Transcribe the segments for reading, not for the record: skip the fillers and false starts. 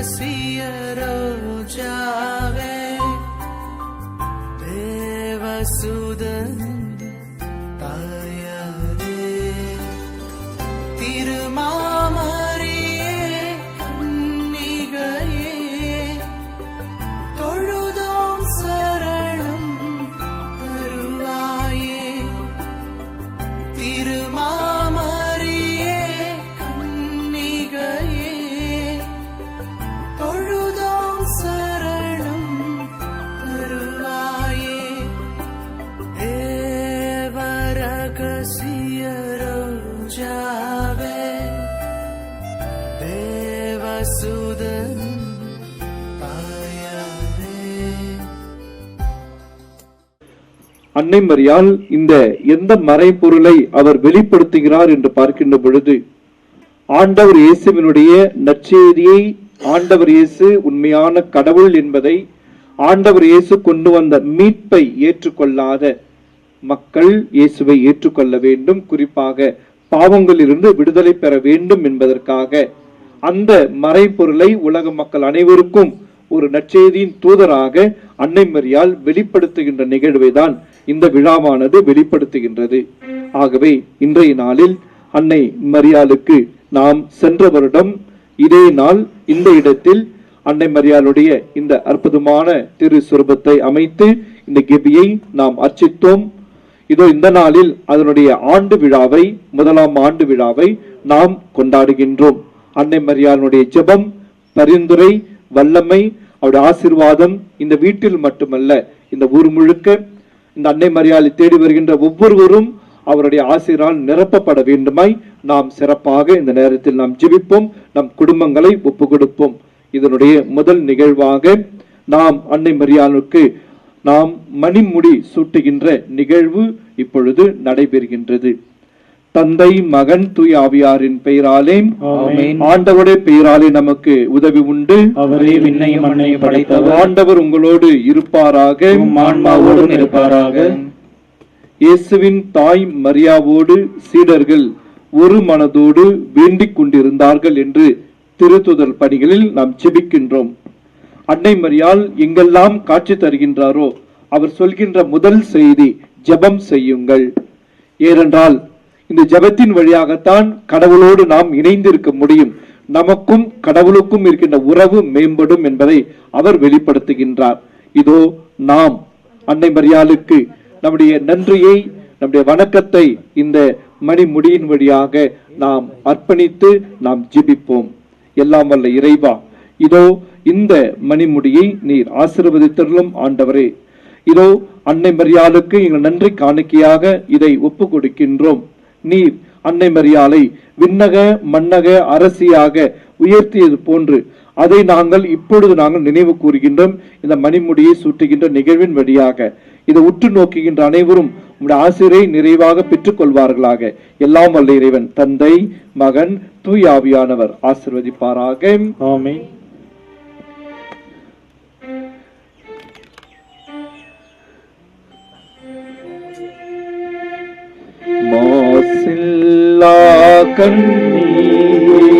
ரகசிய ரோஜாவே தேவசுதன் தாயாரே திருமாமரியே கன்னிகையே தொழுதோம் சரணம் தருவாயே திருமாமரியே கன்னிகையே தொழுதோம் சரணம் தருவாயே தேவரகசிய ரோஜாவே தேவசுதன் தாயாரே. அன்னை மரியாள் இந்த எந்த மறைபொருளை அவர் வெளிப்படுத்துகிறார் என்று பார்க்கின்ற பொழுது, ஆண்டவர் இயேசுவினுடைய நற்செய்தியை, ஆண்டவர் இயேசு உண்மையான கடவுள் என்பதை, ஆண்டவர் இயேசு கொண்டு வந்த மீட்பை ஏற்றுக்கொள்ளாத மக்கள் இயேசுவை ஏற்றுக்கொள்ள வேண்டும், குறிப்பாக பாவங்களிலிருந்து விடுதலை பெற வேண்டும் என்பதற்காக அந்த மறைபொருளை உலக மக்கள் அனைவருக்கும் ஒரு நற்செய்தியின் தூதராக அன்னை மரியாள் வெளிப்படுத்துகின்ற நிகழ்வை தான் இந்த விழாவானது வெளிப்படுத்துகின்றது. ஆகவே இன்றைய நாளில் அன்னை மரியாளுக்கு நாம் சென்ற வருடம் இதே நாள் இந்த இடத்தில் அன்னை மரியாளுடைய இந்த அற்புதமான திரு சுரூபத்தை அமைத்து இந்த கெபியை நாம் அர்ச்சித்தோம். இதோ இந்த நாளில் அதனுடைய ஆண்டு விழாவை, முதலாம் ஆண்டு விழாவை நாம் கொண்டாடுகின்றோம். அன்னை மரியாளுடைய ஜெபம், பரிந்துரை, வல்லமை, அவருடைய ஆசீர்வாதம் இந்த வீட்டில் மட்டுமல்ல, இந்த ஊர் முழுக்க இந்த அன்னை மரியாளை தேடி வருகின்ற ஒவ்வொருவரும் அவருடைய ஆசீரால் நிரப்பப்பட வேண்டுமாய் நாம் சிறப்பாக இந்த நேரத்தில் நாம் ஜெபிப்போம், நம் குடும்பங்களை ஒப்பு கொடுப்போம். இதனுடைய முதல் நிகழ்வாக நாம் அன்னை மரியாளுக்கு நாம் மணிமுடி சூட்டுகின்ற நிகழ்வு இப்பொழுது நடைபெறுகின்றது. தந்தை, மகன், தூய ஆவியாரின் பெயராலே ஆண்டவருடைய பெயராலே நமக்கு உதவி உண்டு. அவரே விண்ணையும் மண்ணையும் படைத்தவர். ஆண்டவர் உங்களோடு இருப்பாராக, ஆன்மாவோடும் இருப்பாராக. இயேசுவின் தாய் மரியாவோடு சீடர்கள் ஒரு மனதோடு வேண்டிக் கொண்டிருந்தார்கள் என்று திருத்துதல் பணிகளில் நாம் ஜெபிக்கின்றோம். அன்னை மரியாள் எங்கெல்லாம் காட்சி தருகின்றாரோ அவர் சொல்கின்ற முதல் செய்தி ஜெபம் செய்யுங்கள். ஏனென்றால் இந்த ஜெபத்தின் வழியாகத்தான் கடவுளோடு நாம் இணைந்திருக்க முடியும், நமக்கும் கடவுளுக்கும் இருக்கின்ற உறவு மேம்படும் என்பதை அவர் வெளிப்படுத்துகின்றார். இதோ நாம் அன்னை மரியாளுக்கு நம்முடைய நன்றியை, நம்முடைய வணக்கத்தை இந்த மணிமுடியின் வழியாக நாம் அர்ப்பணித்து நாம் ஜெபிப்போம். எல்லாம் வல்ல இறைவா, இதோ இந்த மணிமுடியை நீர் ஆசீர்வதித்தருளும் ஆண்டவரே. இதோ அன்னை மரியாளுக்கு எங்கள் நன்றி காணிக்கையாக இதை ஒப்பு கொடுக்கின்றோம். நீர் அன்னை மரியாளை விண்ணக மன்னக அரசியாக உயர்த்தியது போன்று அதை நாங்கள் இப்பொழுது நினைவு கூறுகின்றோம். இந்த மணிமுடியை சூட்டுகின்ற நிகழ்வின் வழியாக இதை உற்று நோக்குகின்ற அனைவரும் உங்களுடைய ஆசிரை நிறைவாக பெற்றுக் கொள்வார்களாக. எல்லாம் வல்ல இறைவன் தந்தை, மகன், தூய ஆவியானவர் ஆசீர்வதிப்பாராக. ஆமென். மாசில்லா கண்ணீரே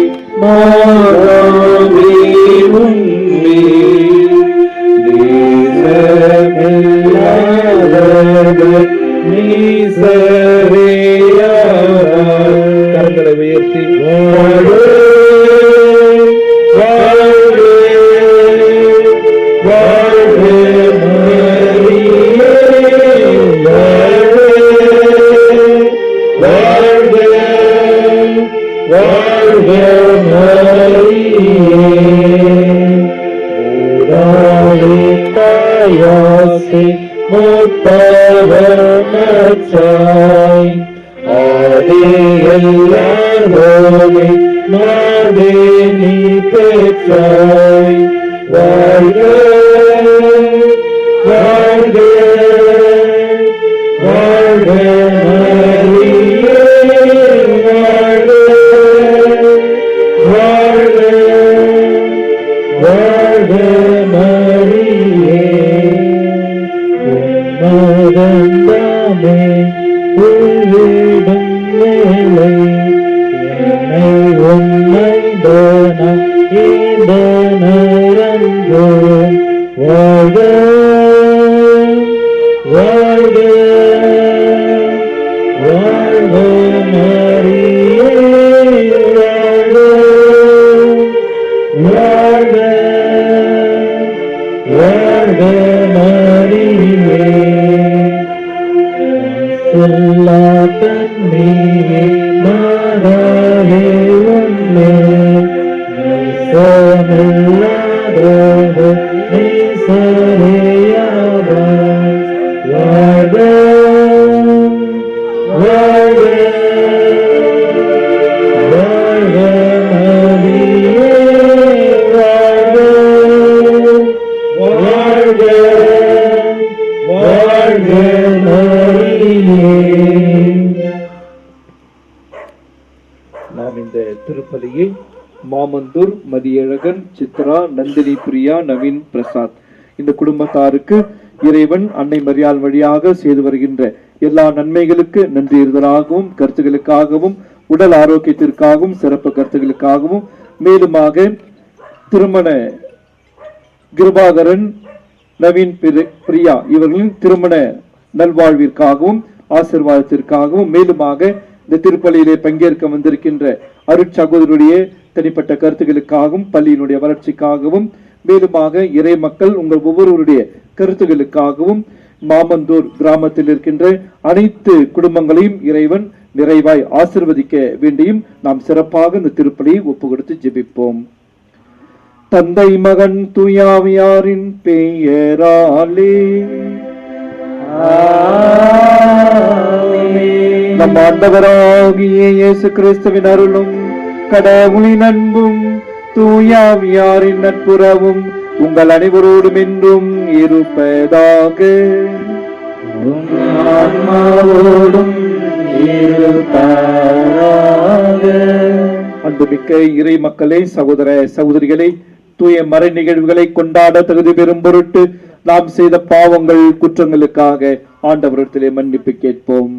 மாறாவே உன்மே நேசமில்லாதவர் நீசரேயார். கரங்களை உயர்த்தி வாழ்க வாழ்க வாழ்க மரியே வாழ்க வாழ்க வாழ்க மரியே. ஊராளி தாயாசி முத்தவனச்சாய் ஆதி எல்லாரோடு நாதே நீ பெற்றாய். வாழ்க வாழ்க வாழ்க மரியே வாழ்க வாழ்க வாழ்க மரியே. உம்மதந்தாமே உள்ளிடும் மேலை என்னை உன்னை தான திருப்பலியை மாமந்தூர், மதியழகன், சித்ரா, நந்தினி பிரியா, நவீன் பிரசாத் இந்த குடும்பத்தாருக்கு இறைவன் அன்னை மரியாள் வழியாக செய்து வருகின்ற எல்லா நன்மைகளுக்கு நன்றியுறுதலாகவும், கருத்துகளுக்காகவும், உடல் ஆரோக்கியத்திற்காகவும், சிறப்பு கருத்துகளுக்காகவும், மேலுமாக திருமண கிருபாகரன், நவீன் பிரியா இவர்களின் திருமண நல்வாழ்விற்காகவும் ஆசீர்வாதத்திற்காகவும், மேலுமாக இந்த திருப்பலியிலே பங்கேற்க வந்திருக்கின்ற அருட்சகோதரருடைய தனிப்பட்ட கருத்துகளுக்காகவும், பள்ளியினுடைய வளர்ச்சிக்காகவும், மேலுமாக இறை மக்கள் உங்கள் ஒவ்வொருவருடைய கருத்துகளுக்காகவும், மாமந்தூர் கிராமத்தில் இருக்கின்ற அனைத்து குடும்பங்களையும் இறைவன் நிறைவாய் ஆசிர்வதிக்க வேண்டியும் நாம் சிறப்பாக இந்த திருப்பலியை ஒப்பு கொடுத்து ஜெபிப்போம். தந்தை, மகன், தூயாவியாரின் பெயராலே நம் ஆண்டவராகிய இயேசு கிறிஸ்துவின் அருளும், கடவுளின் அன்பும், தூயாவியாரின் நட்புறவும் உங்கள் அனைவரோடும் என்றும் இருப்பதாக. அன்புமிக்க இறை மக்களே, சகோதர சகோதரிகளை, தூய மறை நிகழ்வுகளை கொண்டாட தகுதி பெறும் பொருட்டு நாம் செய்த பாவங்கள் குற்றங்களுக்காக ஆண்டவரிடத்திலே மன்னிப்பு கேட்போம்.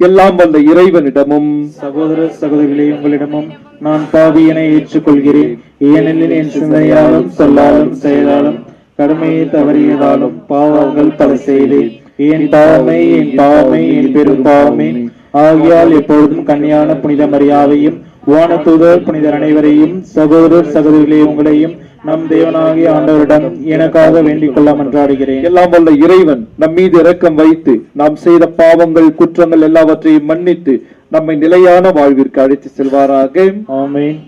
எல்லாம் வல்ல இறைவனிடமும் சகோதர சகோதரிகளே, உங்களிடமும் நான் பாவியனை ஏற்றுக்கொள்கிறேன். ஏனெனில் என் சிந்தையாலும் சொல்லாலும் செயலாலும் கடமையை தவறியதாலும் பாவங்கள் பல செய்தேன். என் பாவமே, என் பாவமே, என் பெரும் பாவமே. ஆகியால் எப்பொழுதும் கன்னியான புனித மரியாவையும் வானதூதர் புனிதர் அனைவரையும், சகோதரர் சகோதரிகளே உங்களையும் நம் தேவனாகிய ஆண்டவரிடம் எனக்காக வேண்டிக் கொள்ள மன்றாடுகிறேன். எல்லாம் வல்ல இறைவன் நம் மீது இரக்கம் வைத்து நாம் செய்த பாவங்கள் குற்றங்கள் எல்லாவற்றையும் மன்னித்து நம்மை நிலையான வாழ்விற்கு அழைத்து செல்வாராக. ஆமென்.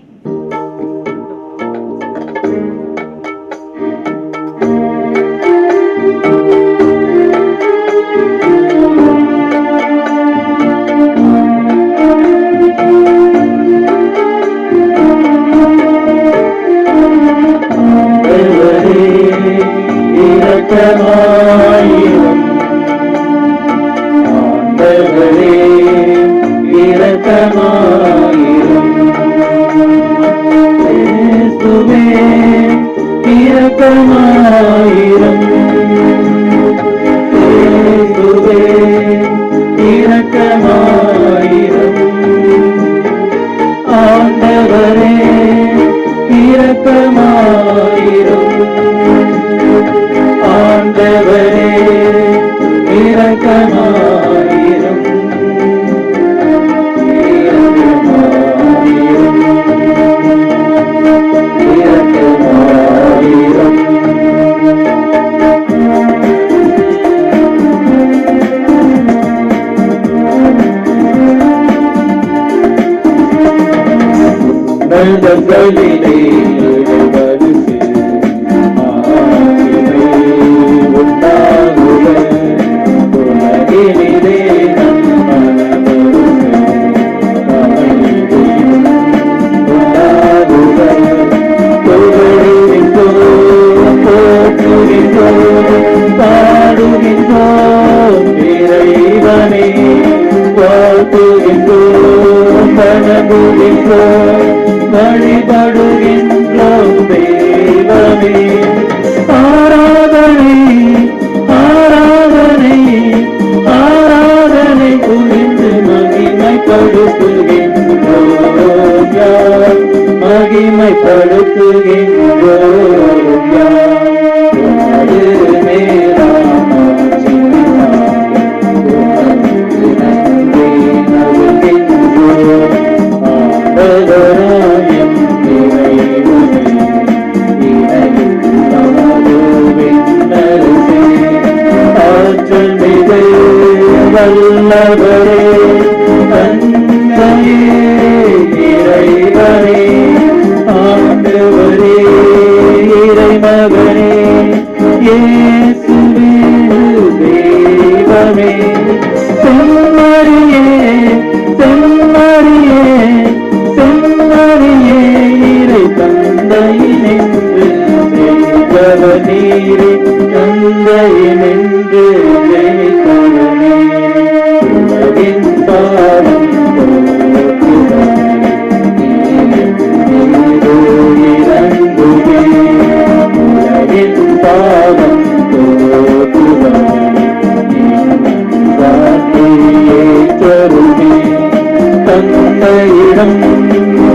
தம்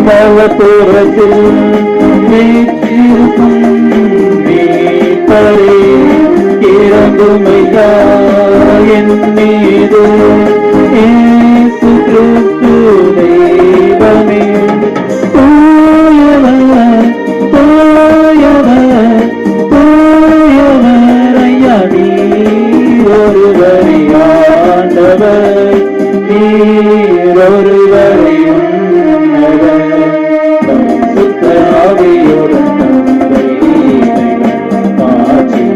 வலப்புறத்தில் வீற்றிருக்கும் மீட்பரே, இறங்குமையா என் மீது இயேசு கிறிஸ்து தெய்வமே. தூயவர் தூயவர் தூயவர் ஐயா நீர் ஒருவரே ஆண்டவர், நீர் ஒருவரே உன்னதர், பரிசுத்த ஆவியுடன் தந்தை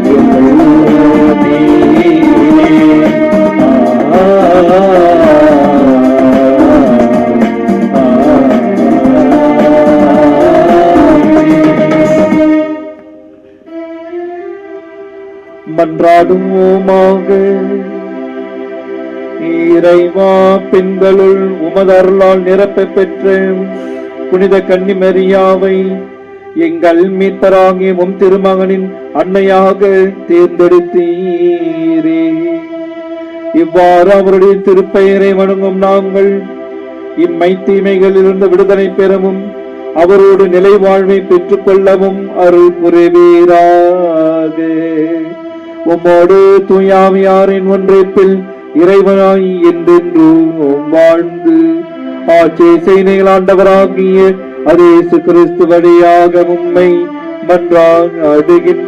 மன்றாடுவோமாக. இறைவா, பெண்களுள் உமது அருளால் நிரப்ப பெற்ற புனித கன்னிமரியாவை எங்கள் மீட்பராகிய உம் திருமகனின் அன்னையாக தேர்ந்தெடுத்தீரே. இவ்வாறு அவருடைய திருப்பெயரை வணங்கும் நாங்கள் இம்மை தீமைகளிலிருந்து விடுதலை பெறவும் அவரோடு நிலை வாழ்வை பெற்றுக் கொள்ளவும் அருள் புரிவீராக. உம்மோடு தூயாவியாரின் ஒன்றைப்பில் இறைவனாய் என்றென்றும் வாழ்ந்து ஆட்சி செய்திகள் ஆண்டவராகிய இயேசு கிறிஸ்து வழியாக உம்மை மன்றாடுகின்றோம்.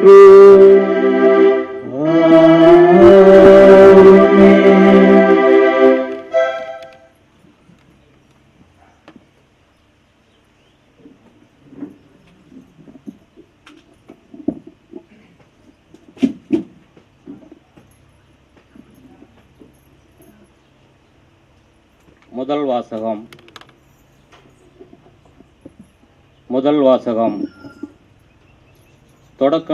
முதல் வாசகம் தொடக்க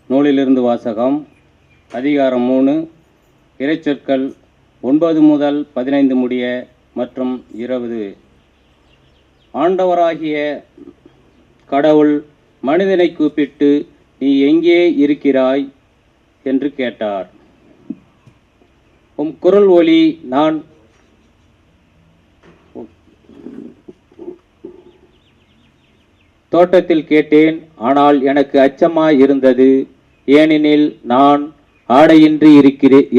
நூலிலிருந்து வாசகம். அதிகாரம் 3, இறைச்சொற்கள் 9 முதல் 15 முடிய மற்றும் 20. ஆண்டவராகிய கடவுள் மனிதனை கூப்பிட்டு, நீ எங்கே இருக்கிறாய் என்று கேட்டார். உம் குரல் ஒலி நான் தோட்டத்தில் கேட்டேன், ஆனால் எனக்கு அச்சமாய் இருந்தது, ஏனெனில் நான் ஆடையின்றி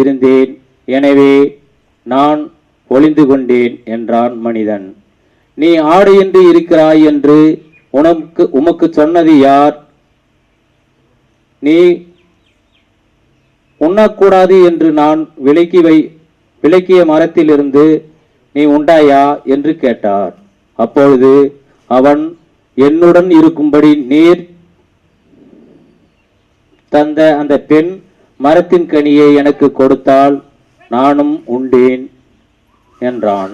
இருந்தேன், எனவே நான் ஒளிந்து கொண்டேன் என்றான் மனிதன். நீ ஆடையின்றி இருக்கிறாய் என்று உமக்கு சொன்னது யார்? நீ உண்ணக்கூடாது என்று நான் விலக்கிய மரத்திலிருந்து நீ உண்டாயா என்று கேட்டார். அப்பொழுது அவன், என்னுடன் இருக்கும்படி நீர் தந்த அந்த பெண் மரத்தின் கனியை எனக்கு கொடுத்தால் நானும் உண்டேன் என்றான்.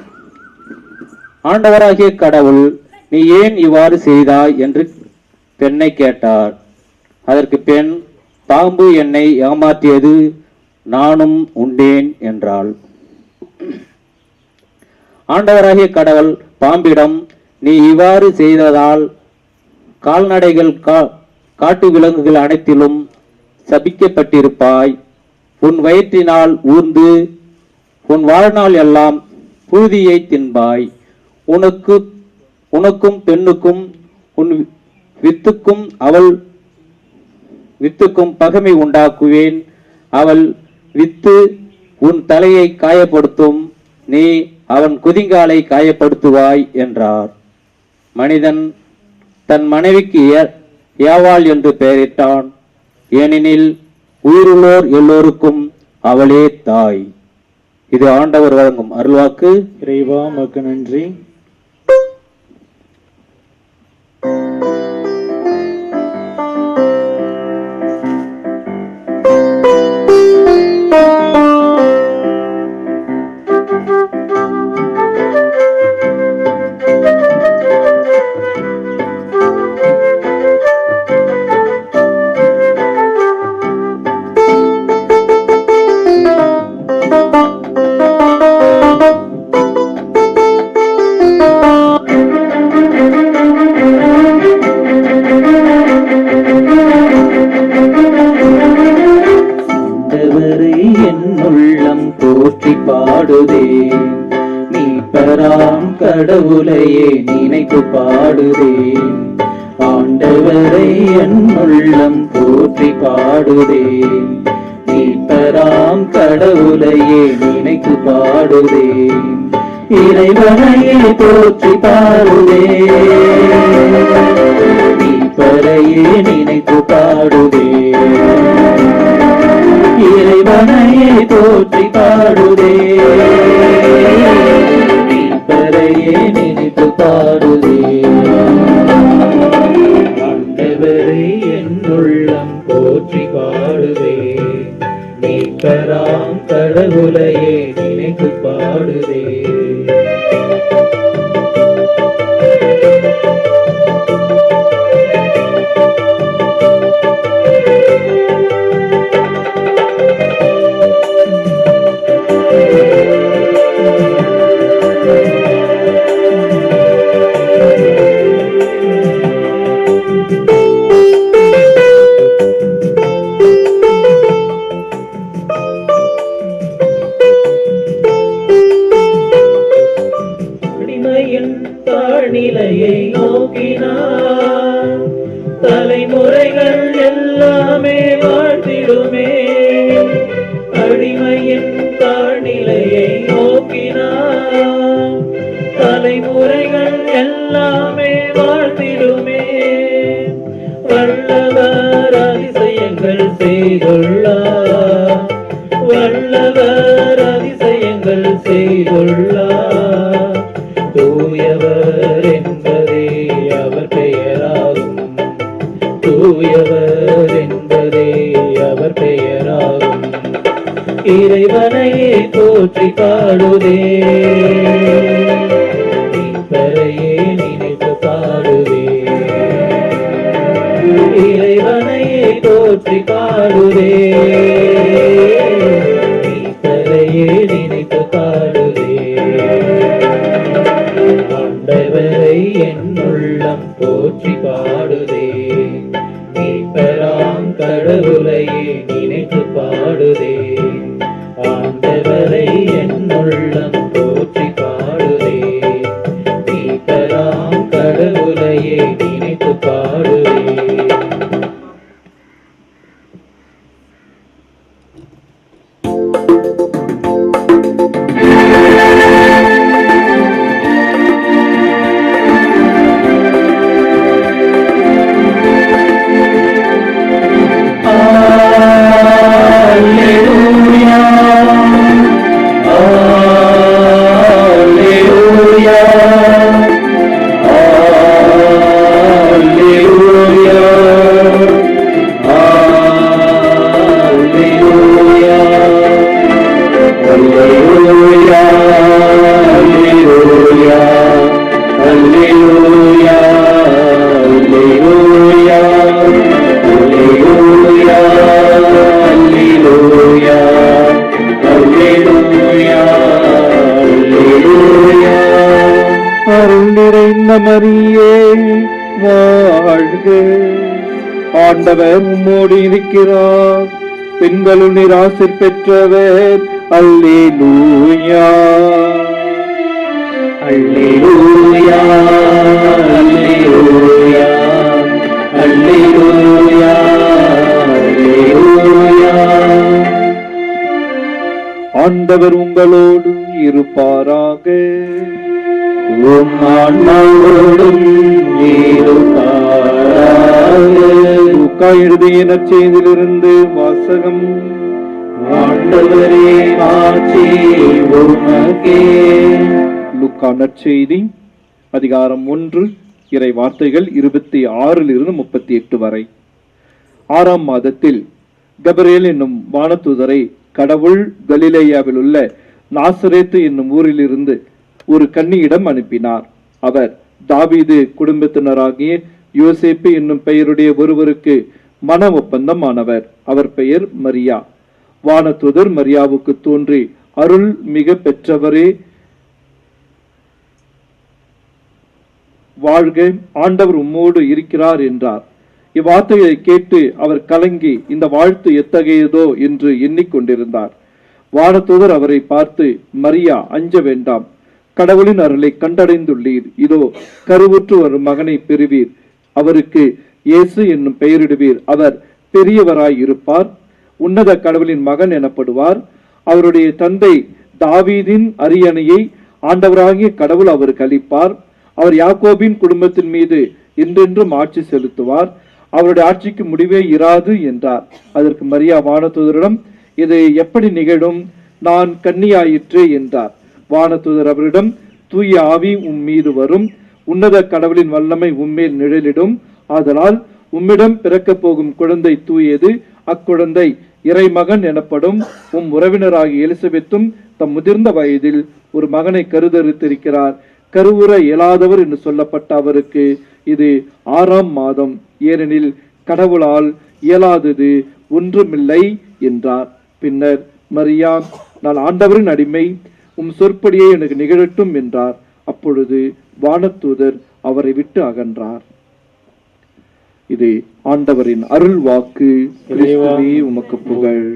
ஆண்டவராகிய கடவுள், நீ ஏன் இவ்வாறு செய்தாய் என்று பெண்ணை கேட்டார். அதற்கு பெண், பாம்பு என்னை ஏமாற்றியது, நானும் உண்டேன் என்றாள். ஆண்டவராகிய கடவுள் பாம்பிடம், நீ இவ்வாறு செய்ததால் கால்நடைகள் காட்டு விலங்குகள் அனைத்திலும் சபிக்கப்பட்டிருப்பாய். உன் வயிற்றினால் ஊர்ந்து உன் வாழ்நாள் எல்லாம் புழுதியை தின்பாய். உனக்கும் பெண்ணுக்கும் உன் வித்துக்கும் அவள் வித்துக்கும் பகைமை உண்டாக்குவேன். அவள் வித்து உன் தலையை காயப்படுத்தும், நீ அவன் குதிங்காலை காயப்படுத்துவாய் என்றார். மனிதன் தன் மனைவிக்கு ஏவாள் என்று பெயரிட்டான், ஏனெனில் உயிருள்ளோர் எல்லோருக்கும் அவளே தாய். இது ஆண்டவர் வழங்கும் அருள்வாக்கு. இறைவா உமக்கு நன்றி. கடவுளையே நினைத்து பாடுதே. ஆண்டவரை என் உள்ளம் போற்றி பாடுதே. மீட்பராம் கடவுளையே நினைத்து பாடுதே. இறைவனையே போற்றி பாடுதே. மீட்பரையே நினைத்து பாடுதே. இறைவனையே போற்றி பாடுதே. மீட்பரையே நினைத்து பாடுதே. ஆண்டவரை என் உள்ளம் போற்றி பாடுதே. மீட்பராம் கடவுளையே நினைத்து பாடுதே. தாழ்நிலையை நோக்கினார். தலைமுறைகள் எல்லாமே வாழ்த்திடுமே. அடிமையின் தாழ்நிலையை நோக்கினார். தலைமுறைகள் எல்லாமே வாழ்த்திடுமே. வல்லவர் அதிசயங்கள் செய்துள்ளார். வல்லவர் அதிசயங்கள் செய்துள்ளார். தூயவர் என்பதே அவர் பெயராகும். தூயவர் என்பதே அவர் பெயராகும். இறைவனையே போற்றி பாடுதே. மீட்பரையே நினைத்து பாடுதே. இறைவனையே போற்றி பாடுதே. மீட்பரையே நினைத்து பாடுதே. ஆண்டவரை என் உள்ளம் போற்றி பாடுதே. மீட்பராம் கடவுளையே நினைத்து பாடுதே. ஆண்டவரை என் உள்ளம் போற்றி பாடுதே. மீட்பராம் கடவுளையே நினைத்து பாடுதே. மரியே வாழ்க. ஆண்டவர் உம்மோடு இருக்கிறார். பெண்களுள் நீர் ஆசீர் பெற்றவர். அல்லேலூயா அல்லேலூயா அல்லேலூயா அல்லேலூயா அல்லேலூயா. ஆண்டவர் உங்களோடு இருப்பாராக. உம் ஆன்மாவோடும் இருப்பாராக. லூக்கா எழுதிய நற்செய்தியிலிருந்து வாசகம். ஆண்டவரே மாட்சி உமக்கே. லூக்கா நற்செய்தி அதிகாரம் 1 இறை வார்த்தைகள் 26 - 38 வரை. 6ஆம் மாதத்தில் கபிரியேல் என்னும் வானதூதரை கடவுள் கலிலேயாவில் உள்ள நாசரேத்து என்னும் ஊரிலிருந்து ஒரு கன்னியிடம் அனுப்பினார். அவர் தாவீது குடும்பத்தினராகிய யோசேப்பு என்னும் பெயருடைய ஒருவருக்கு மன ஒப்பந்தமானவர். அவர் பெயர் மரியா. வானதூதர் மரியாவுக்கு தோன்றி, அருள் மிக பெற்றவரே வாழ்க, ஆண்டவர் உம்மோடு இருக்கிறார் என்றார். இவ்வார்த்தையை கேட்டு அவர் கலங்கி இந்த வாழ்த்து எத்தகையதோ என்று எண்ணிக்கொண்டிருந்தார். வானதூதர் அவரை பார்த்து, மரியா, அஞ்ச வேண்டாம். கடவுளின் அருளை கண்டடைந்துள்ளீர். இதோ கருவுற்று வரும் மகனை பெறுவீர். அவருக்கு இயேசு என்னும் பெயரிடுவீர். அவர் பெரியவராய் இருப்பார். உன்னத கடவுளின் மகன் எனப்படுவார். அவருடைய தந்தை தாவீதின் அரியணையை ஆண்டவராகிய கடவுள் அவருக்கு அளிப்பார். அவர் யாக்கோபின் குடும்பத்தின் மீது என்றென்றும் ஆட்சி செலுத்துவார். அவருடைய ஆட்சிக்கு முடிவே இராது என்றார். அதற்கு மரியா வானதூதரிடம், இது எப்படி நிகழும்? நான் கன்னியாயிற்றே என்றார். வானதூதர் அவரிடம், தூய ஆவி மீது வரும், உன்னத கடவுளின் வல்லமை உம்மேல் நிழலிடும். ஆதலால் உம்மிடம் பிறக்கப் போகும் குழந்தை தூயது. அக்குழந்தை இறைமகன் எனப்படும். உறவினராகிய எலிசபெத்தும் தம் முதிர்ந்த வயதில் ஒரு மகனை கருதரித்திருக்கிறார். கருவுற இயலாதவர் என்று சொல்லப்பட்ட அவருக்கு இது 6ஆம் மாதம், ஏனெனில் கடவுளால் இயலாதது ஒன்றுமில்லை என்றார். பின்னர் மரியா, நான் ஆண்டவரின் அடிமை, உம் சொற்படியே எனக்கு நிகழட்டும் என்றார். அப்பொழுது வானதூதர் அவரை விட்டு அகன்றார். இது ஆண்டவரின் அருள் வாக்கு. கிறிஸ்துவே உமக்கு புகழ்.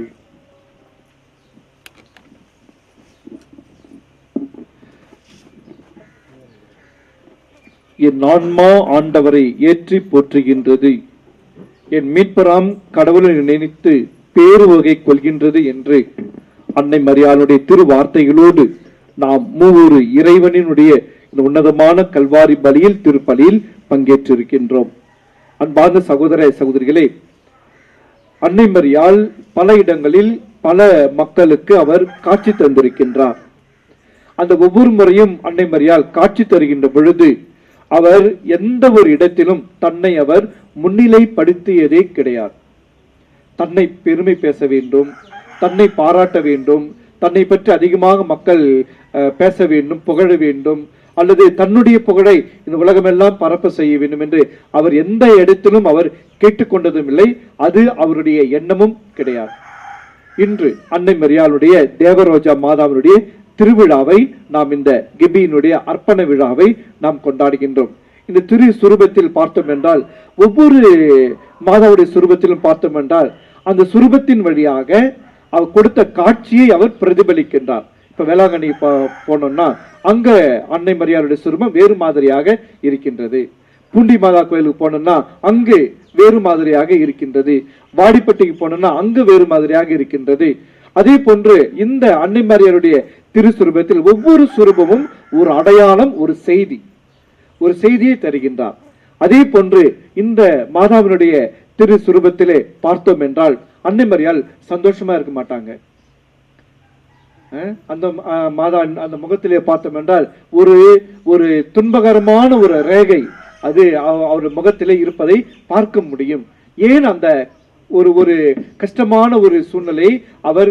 என் ஆன்மா ஆண்டவரை ஏற்றி போற்றுகின்றது. என் மீட்பராம் கடவுளை நினைத்து பேரு வகை கொள்கின்றது என்று அன்னை மரியாளுடைய திருவார்த்தைகளோடு நாம் மூவொரு இறைவனினுடைய இந்த உன்னதமான கல்வாரி பலியில் திருப்பலியில் பங்கேற்றிருக்கின்றோம். அன்பார்ந்த சகோதர சகோதரிகளே, அன்னை மரியாள் பல இடங்களில் பல மக்களுக்கு அவர் காட்சி தந்திருக்கின்றார். அந்த ஒவ்வொரு முறையும் அன்னை மரியாள் காட்சி தருகின்ற பொழுது அவர் எந்த ஒரு இடத்திலும் தன்னை அவர் முன்னிலைப்படுத்தியதே கிடையாது. தன்னை பெருமை பேச வேண்டும், தன்னை பாராட்ட வேண்டும், தன்னை பற்றி அதிகமாக மக்கள் பேச வேண்டும், புகழ வேண்டும், அல்லது தன்னுடைய புகழை இந்த உலகமெல்லாம் பரப்ப செய்ய வேண்டும் என்று அவர் எந்த இடத்திலும் அவர் கேட்டுக்கொண்டதும் இல்லை. அது அவருடைய எண்ணமும் கிடையாது. இன்று அன்னை மரியாளுடைய தேவரோஜா மாதாவினுடைய திருவிழாவை நாம் இந்த கிபியினுடைய அர்ப்பண விழாவை நாம் கொண்டாடுகின்றோம். இந்த திரு சுரூபத்தில் பார்த்தோம் என்றால், ஒவ்வொரு மாதாவுடைய சுரூபத்திலும் பார்த்தோம் என்றால், அந்த சுரூபத்தின் வழியாக அவர் கொடுத்த காட்சியை அவர் பிரதிபலிக்கின்றார். இப்ப வேளாங்கண்ணி போனோம்னா அங்க அன்னை மரியாளுடைய சுரூபம் வேறு மாதிரியாக இருக்கின்றது. பூண்டி மாதா கோயிலுக்கு போனோம்னா அங்கு வேறு மாதிரியாக இருக்கின்றது. வாடிப்பட்டிக்கு போனோம்னா அங்கு வேறு மாதிரியாக இருக்கின்றது. அதே போன்று இந்த அன்னை மரியாளுடைய திருசுரூபத்தில் ஒவ்வொரு சுரூபமும் ஒரு அடையாளம், ஒரு செய்தியை தருகின்றார். அதே போன்று இந்த மாதாவினுடைய திரு சுரூபத்திலே பார்த்தோம் என்றால் அன்னை மரியாள் சந்தோஷமா இருக்க மாட்டாங்க. அந்த மாதா அந்த முகத்திலே பார்த்தோம் என்றால் ஒரு துன்பகரமான ஒரு ரேகை அது அவர் முகத்திலே இருப்பதை பார்க்க முடியும். ஏன் அந்த ஒரு கஷ்டமான ஒரு சூழ்நிலை அவர்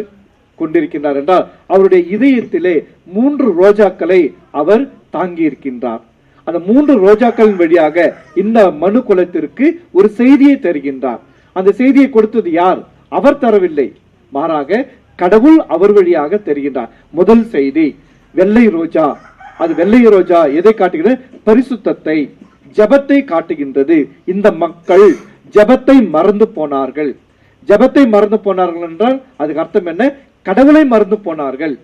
கொண்டிருக்கின்றார் என்றால், அவருடைய இதயத்திலே 3 ரோஜாக்களை அவர் தாங்கி இருக்கின்றார். அந்த 3 ரோஜாக்களின் வழியாக இந்த மனு குலத்திற்கு ஒரு செய்தியை தருகின்றார். அந்த செய்தியை கொடுத்தது யார்? அவர் தரவில்லை, மாறாக கடவுள் அவர் வழியாக தருகின்றார். முதல் செய்தி வெள்ளை ரோஜா. அது வெள்ளை ரோஜா எதை காட்டுகிறது? பரிசுத்தத்தை, ஜபத்தை காட்டுகின்றது. இந்த மக்கள் ஜபத்தை மறந்து போனார்கள். ஜபத்தை மறந்து போனார்கள் என்றால் அதுக்கு அர்த்தம் என்ன? கடவுளை மறந்து போனார்கள்.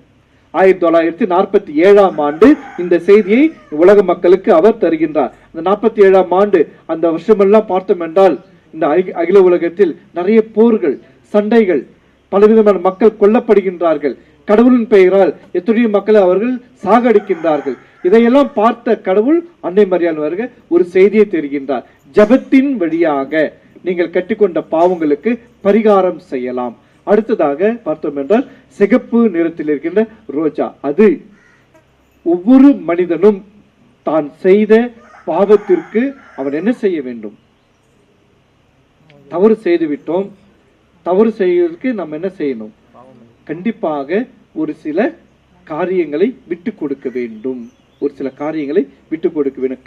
1947ஆம் ஆண்டு இந்த செய்தியை உலக மக்களுக்கு அவர் தருகின்றார். இந்த 47ஆம் ஆண்டு அந்த வருஷமெல்லாம் பார்த்தோம் என்றால் இந்த அகில உலகத்தில் நிறைய போர்கள், சண்டைகள், பலவிதமான மக்கள் கொல்லப்படுகின்றார்கள். கடவுளின் பெயரால் எத்தனையோ மக்களை அவர்கள் சாகடிக்கின்றார்கள். இதையெல்லாம் பார்த்த கடவுள் அன்னை மரியாள் அவர்கள் ஒரு செய்தியை தெரிகின்றார். ஜபத்தின் வழியாக நீங்கள் கட்டிக்கொண்ட பாவங்களுக்கு பரிகாரம் செய்யலாம். அடுத்ததாக பார்த்தோம் என்றால் சிகப்பு நிறத்தில் இருக்கின்ற ரோஜா. அது ஒவ்வொரு மனிதனும் தான் செய்த பாவத்திற்கு அவன் என்ன செய்ய வேண்டும்? தவறு செய்து விட்டோம், தவறு செய்வதற்கு நாம் என்ன செய்யணும்? கண்டிப்பாக ஒரு சில காரியங்களை விட்டு கொடுக்க வேண்டும்.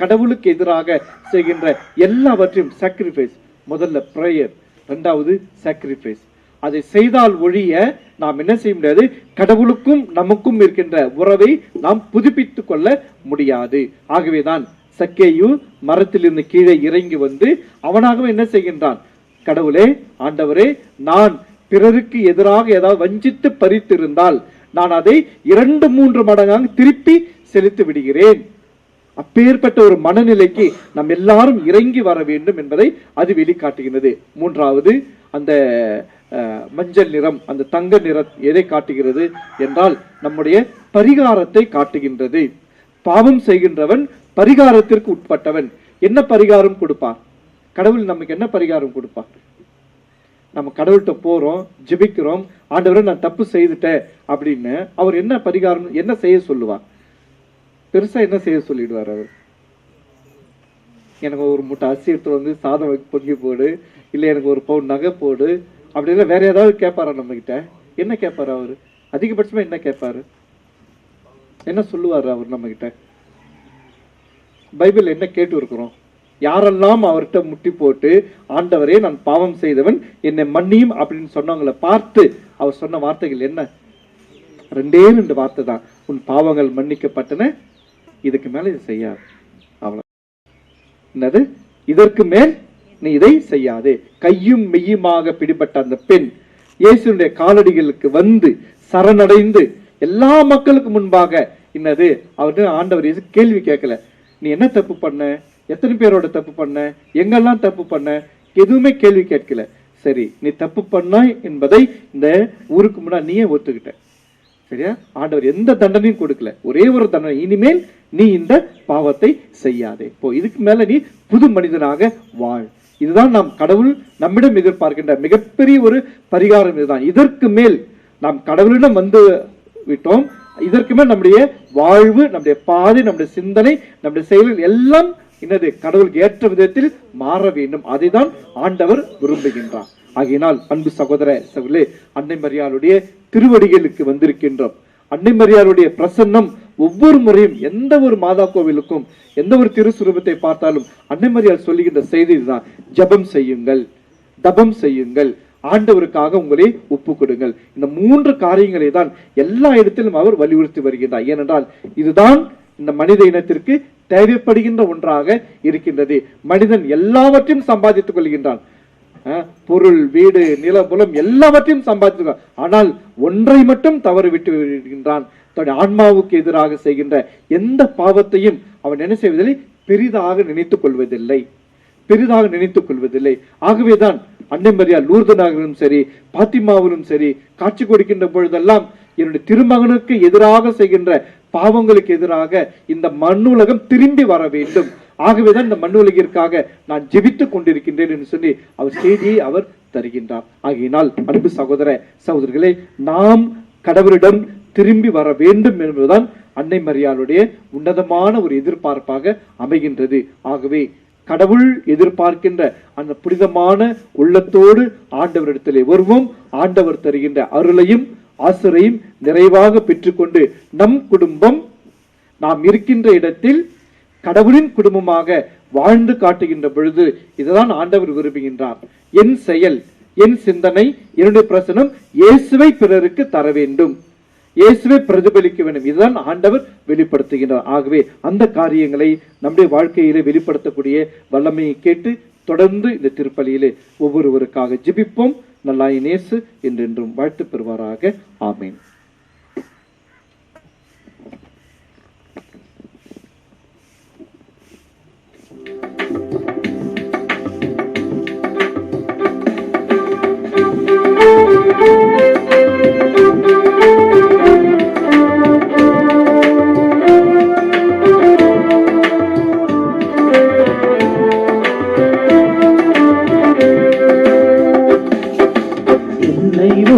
கடவுளுக்கு எதிராக செய்கின்ற எல்லாவற்றையும் சாக்ரிஃபைஸ். முதல்ல பிரேயர், இரண்டாவது சாக்ரிஃபைஸ். அதை செய்தால் ஒழிய நாம் என்ன செய்ய முடியாது? கடவுளுக்கும் நமக்கும் இருக்கின்ற உறவை நாம் புதுப்பித்துக் கொள்ள முடியாது. ஆகவேதான் சக்கேயு மரத்திலிருந்து கீழே இறங்கி வந்து அவனாகவே என்ன செய்கின்றான்? கடவுளே, ஆண்டவரே, நான் பிறருக்கு எதிராக ஏதாவது வஞ்சித்து பறித்திருந்தால் நான் அதை 2-3 மடங்காக திருப்பி செலுத்தி விடுகிறேன். அப்பேற்பட்ட ஒரு மனநிலைக்கு நாம் எல்லாரும் இறங்கி வர வேண்டும் என்பதை அது வெளிக்காட்டுகிறது. மூன்றாவது, அந்த மஞ்சள் நிறம், அந்த தங்க நிறம் எதை காட்டுகிறது என்றால் நம்முடைய பரிகாரத்தை காட்டுகின்றது. பாவம் செய்கின்றவன் பரிகாரத்திற்கு உட்பட்டவன். என்ன பரிகாரம் கொடுப்பார் கடவுள்? நமக்கு என்ன பரிகாரம் கொடுப்பார்? நம்ம கடவுள்கிட்ட போறோம், ஜெபிக்கிறோம், ஆண்டவரை நான் தப்பு செய்துட்டேன் அப்படின்னு அவர் என்ன பரிகாரம், என்ன செய்ய சொல்லுவார்? பெருசா என்ன செய்ய சொல்லிடுவார் அவர்? எனக்கு ஒரு மூட்டை அரிசி எடுத்து வந்து சாதம் பொங்கி போடு, இல்லை எனக்கு ஒரு பவுன் நகை போடு, அப்படி இல்லை வேற ஏதாவது கேட்பாரா நம்ம கிட்ட? என்ன கேட்பாரு அவரு? அதிகபட்சமா என்ன கேட்பாரு? என்ன சொல்லுவாரு அவர் நம்ம கிட்ட? பைபிள் என்ன கேட்டு இருக்கிறோம்? யாரெல்லாம் அவர்கிட்ட முட்டி போட்டு ஆண்டவரே நான் பாவம் செய்தவன் என்னை மன்னியும் அப்படின்னு சொன்னவங்களை பார்த்து அவர் சொன்ன வார்த்தைகள் என்ன? 2 வார்த்தை தான். உன் பாவங்கள் மன்னிக்கப்பட்டன, இதுக்கு மேல இது செய்யாது. அவ்வளவு. என்னது? இதற்கு மேல் நீ இதை செய்யாதே. கையும் மெய்யுமாக பிடிபட்ட அந்த பெண் இயேசுடைய காலடிகளுக்கு வந்து சரணடைந்து எல்லா மக்களுக்கு முன்பாக என்னது அவரு ஆண்டவர் இயேசு கேள்வி கேட்கல. நீ என்ன தப்பு பண்ண, எத்தனை பேரோட தப்பு பண்ண, எங்கெல்லாம் தப்பு பண்ண, எதுவுமே கேள்வி கேட்கல. சரி, நீ தப்பு பண்ணாய் என்பதை இந்த ஊருக்கு முன்னாடி நீயே ஒத்துக்கிட்ட. சரியா? ஆண்டவர் எந்த தண்டனையும் கொடுக்கல, ஒரே ஒரு தண்டனை, இனிமேல் நீ இந்த பாவத்தை செய்யாதே, போ, இதுக்கு மேல நீ புது மனிதனாக வாழ். இதுதான் நாம் கடவுள் நம்மிடம் எதிர்பார்க்கின்ற மிகப்பெரிய ஒரு பரிகாரம். இதுதான். இதற்கு மேல் நாம் கடவுளிடம் வந்து விட்டோம். இதற்கு மேல் நம்முடைய வாழ்வு, நம்முடைய பாதை, நம்முடைய சிந்தனை, நம்முடைய செயல்கள் எல்லாம் என்னது கடவுளுக்கு ஏற்ற விதத்தில் மாற வேண்டும். அதைதான் ஆண்டவர் விரும்புகின்றார். ஆகையினால் அன்பு சகோதர சகோதரர்களே, அன்னை மரியாளுடைய திருவடிகளுக்கு வந்திருக்கின்றோம். அன்னை மரியாளுடைய பிரசன்னம் ஒவ்வொரு முறையும் எந்த ஒரு மாதா கோவிலுக்கும் எந்த ஒரு திருசுரூபத்தை பார்த்தாலும் அன்னை மரியாள் சொல்லுகின்ற செய்தி இதுதான்: ஜபம் செய்யுங்கள், தபம் செய்யுங்கள், ஆண்டவருக்காக உங்களை ஒப்பு கொடுங்கள். இந்த 3 காரியங்களை தான் எல்லா இடத்திலும் அவர் வலியுறுத்தி வருகின்றார். ஏனென்றால் இதுதான் இந்த மனித இனத்திற்கு தேவைப்படுகின்ற ஒன்றாக இருக்கின்றது. மனிதன் எல்லாவற்றையும் சம்பாதித்துக் கொள்கின்றான். பொருள், வீடு, நிலபுலம் எல்லாவற்றையும் சம்பாதித்து, ஆனால் ஒன்றை மட்டும் தவறு விட்டு விடுகின்றான். தன்னுடைய ஆன்மாவுக்கு எதிராக செய்கின்ற எந்த பாவத்தையும் அவன் என்ன செய்வதில்லை, பெரிதாக நினைத்துக் கொள்வதில்லை, பெரிதாக நினைத்துக் கொள்வதில்லை. ஆகவேதான் அன்னை மரியாள் லூர்து நகரிலும் சரி, பாத்திமாவிலும் சரி காட்சி கொடுக்கின்ற பொழுதெல்லாம் என்னுடைய திருமகனுக்கு எதிராக செய்கின்ற பாவங்களுக்கு எதிராக இந்த மண்ணுலகம் திரும்பி வர வேண்டும், ஆகவேதான் இந்த மண்ணுலகிற்காக நான் ஜெபித்துக் கொண்டிருக்கின்றேன் என்று சொல்லி அவர் செய்தியை அவர் தருகின்றார். ஆகையினால் அன்பு சகோதர சகோதரிகளே, நாம் கடவுளிடம் திரும்பி வர வேண்டும் என்பதுதான் அன்னை மரியாளுடைய உன்னதமான ஒரு எதிர்பார்ப்பாக அமைகின்றது. ஆகவே கடவுள் எதிர்பார்க்கின்ற அந்த புனிதமான உள்ளத்தோடு ஆண்டவரிடத்திலே வருவோம். ஆண்டவர் தருகின்ற அருளையும் ஆசிரையும் நிறைவாக பெற்றுக்கொண்டு நம் குடும்பம் நாம் இருக்கின்ற இடத்தில் கடவுளின் குடும்பமாக வாழ்ந்து காட்டுகின்ற பொழுது இதுதான் ஆண்டவர் விரும்புகின்றார். என் செயல், என் சிந்தனை, என்னுடைய பிரசனம் இயேசுவை பிறருக்கு தர வேண்டும், இயேசுவை பிரதிபலிக்க வேண்டும். இதுதான் ஆண்டவர் வெளிப்படுத்துகின்றார். ஆகவே அந்த காரியங்களை நம்முடைய வாழ்க்கையிலே வெளிப்படுத்தக்கூடிய வல்லமையை கேட்டு தொடர்ந்து இந்த திருப்பலியிலே ஒவ்வொருவருக்காக ஜெபிப்போம். நல்லாய் நேசு என்றென்றும் வாழ்த்து பெறுவாராக. ஆமேன்.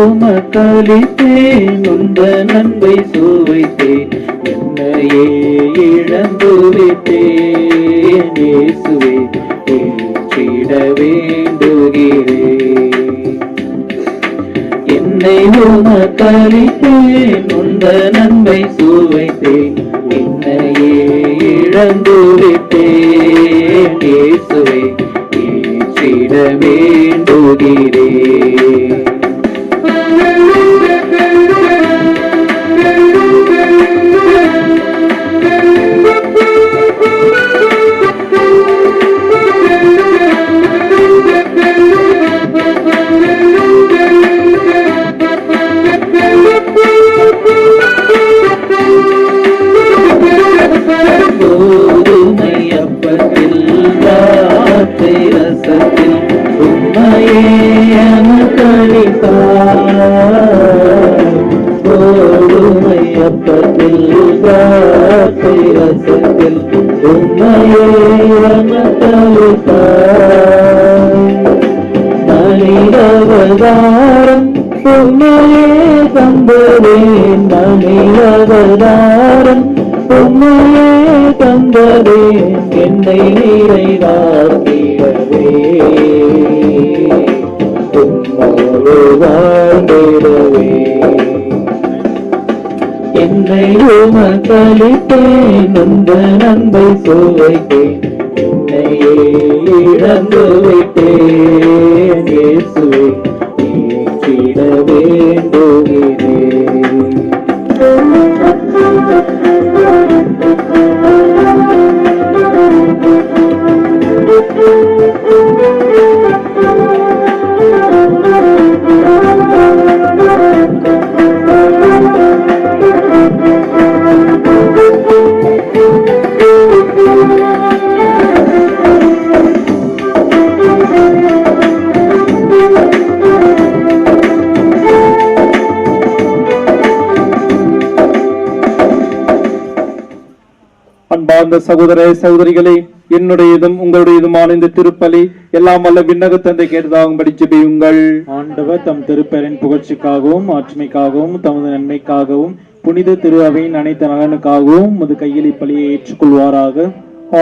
உமக்களித்தேன், உந்த நன்மை சுவைத்தேன், என்னையே இழந்து விட்டேன். இயேசுவே ஏற்றிட வேண்டுகிறேன். என்னை உமக்களித்தேன், உந்த நன்மை சுவைத்தேன், என்னையே இழந்து விட்டேன். இயேசுவே ஏற்றிட வேண்டுகிறேன். திராட்சை ரசத்தில் உம்மையே அமர்த்தளித்தாய். மனிதவதாரம் உம்மையே தந்ததேன், மனிதவதாரம் உம்மையே தந்ததேன், என்னை நிறைவாக்கிடவே உம்மோடு வாழ்ந்திடவே. என்னை உமக்களித்தேன், உந்த அன்பை சுவைத்தேன், என்னையே இழந்து விட்டேன். இயேசுவே ஏற்றிட வேண்டுகிறேன். அன்பார்ந்த சகோதர சகோதரிகளே, என்னுடையதும் உங்களுடையதுமான இந்த திருப்பலி எல்லாம் வல்ல விண்ணக தந்தை கேட்டதாகும்படி ஜெபியுங்கள். ஆண்டவர் தம் திருப்பெயரின் புகழ்ச்சிக்காகவும் ஆட்சிமைக்காகவும் தமது நன்மைக்காகவும் புனித திரு அவையின் அனைத்து நலனுக்காகவும் உமது கையில் இப்பலியை ஏற்றுக்கொள்வாராக.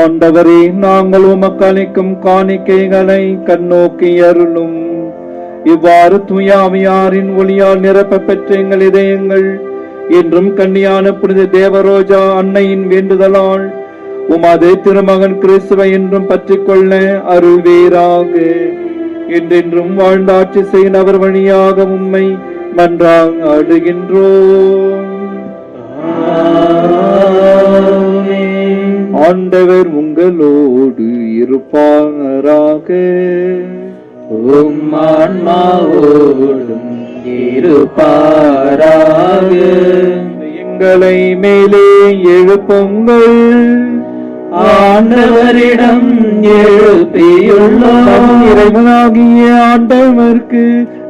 ஆண்டவரே, நாங்கள் உமக்கு அளிக்கும் காணிக்கைகளை கண்ணோக்கி அருளும். இவ்வாறு தூய ஆவியாரின் ஒளியால் நிரப்ப பெற்ற எங்கள் இதயங்கள் என்றும் கன்னியான புனித தேவரோஜா அன்னையின் வேண்டுதலால் உமது திருமகன் கிறிஸ்துவை என்றும் பற்றிக் கொள்ள அருள்வீராக. என்றென்றும் வாழ்ந்து ஆட்சி செய்யும் அவர் வழியாக உம்மை மன்றாடுகின்றோம். ஆண்டவர் உங்களோடு இருப்பாராக. உம் ஆன்மாவோடும் இருப்பாராக. எங்களை மேலே எழுப்புங்கள். ஆண்டவரிடம் எழுப்பியுள்ளோம். இறைவனாகிய ஆண்டவருக்கு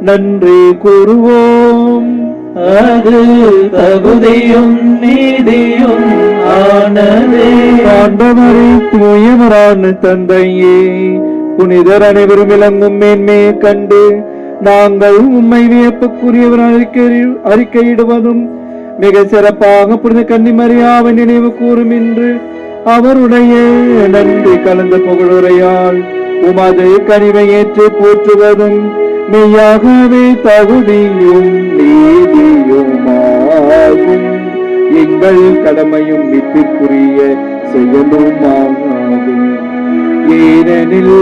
நன்றி கூறுவோம். அது தகுதியும் நீதியும் ஆனதே. ஆண்டவரை தூயவரான தந்தையே, புனிதர் அனைவரும் விளங்கும் மேன்மையை கண்டு நாங்கள் உம்மை வியப்புக்குரியவர் அறிக்கையிடுவதும் மிக சிறப்பாக புனித கன்னிமரியாவை நினைவு கூறும் என்று அவருடைய நன்றி கலந்த புகழுரையால் உமது கனிவை ஏற்று போற்றுவதும் மெய்யாகவே தகுதியும் நீதியுமாகும். எங்கள் கடமையும் மீட்பிற்குரிய செயலுமாகும். ஏனெனில்